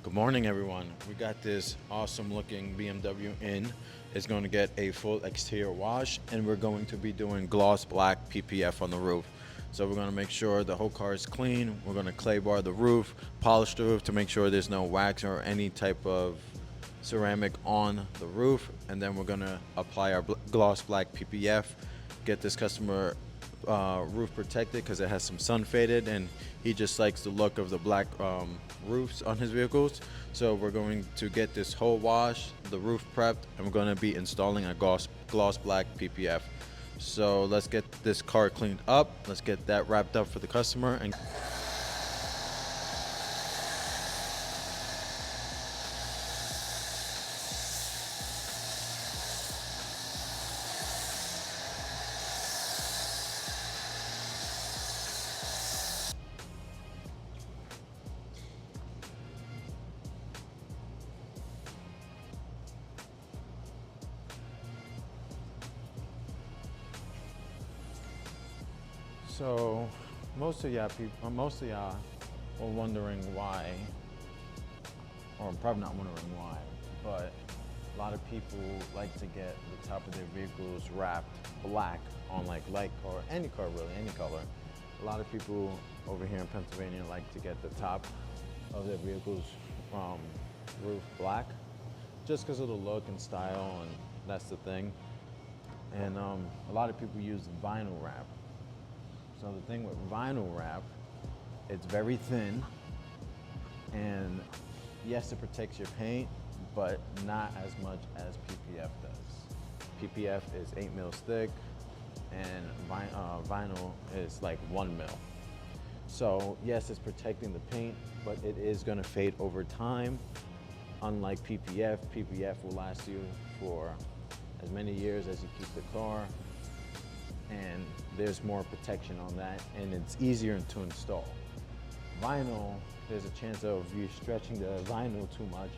Good morning, everyone. We got this awesome looking BMW in. It's going to get a full exterior wash, and we're going to be doing gloss black PPF on the roof. So we're going to make sure the whole car is clean. We're going to clay bar the roof, polish the roof to make sure there's no wax or any type of ceramic on the roof, and then we're going to apply our gloss black PPF, get this customer roof protected because it has some sun faded and he just likes the look of the black roofs on his vehicles. So we're going to get this whole wash, the roof prepped, and we're going to be installing a gloss black PPF. So let's get this car cleaned up, let's get that wrapped up for the customer. And so most of y'all were wondering why, or probably not wondering why, but a lot of people like to get the top of their vehicles wrapped black on like light car, any car really, any color. A lot of people over here in Pennsylvania like to get the top of their vehicles roof black, just because of the look and style, and that's the thing. And a lot of people use vinyl wrap. So the thing with vinyl wrap, it's very thin, and yes, it protects your paint, but not as much as PPF does. PPF is 8 mils thick, and vinyl is like 1 mil. So yes, it's protecting the paint, but it is gonna fade over time. Unlike PPF, PPF will last you for as many years as you keep the car, and there's more protection on that, and it's easier to install. Vinyl, there's a chance of you stretching the vinyl too much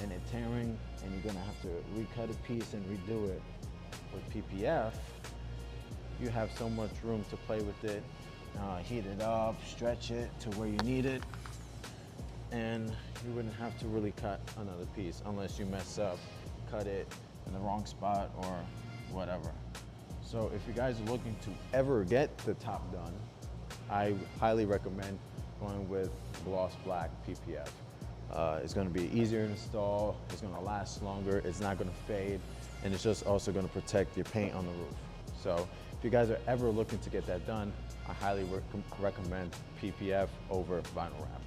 and it tearing, and you're gonna have to recut a piece and redo it. With PPF, you have so much room to play with it, heat it up, stretch it to where you need it, and you wouldn't have to really cut another piece unless you mess up, cut it in the wrong spot or whatever. So if you guys are looking to ever get the top done, I highly recommend going with gloss black PPF. It's going to be easier to install, it's going to last longer, it's not going to fade, and it's just also going to protect your paint on the roof. So if you guys are ever looking to get that done, I highly recommend PPF over vinyl wrap.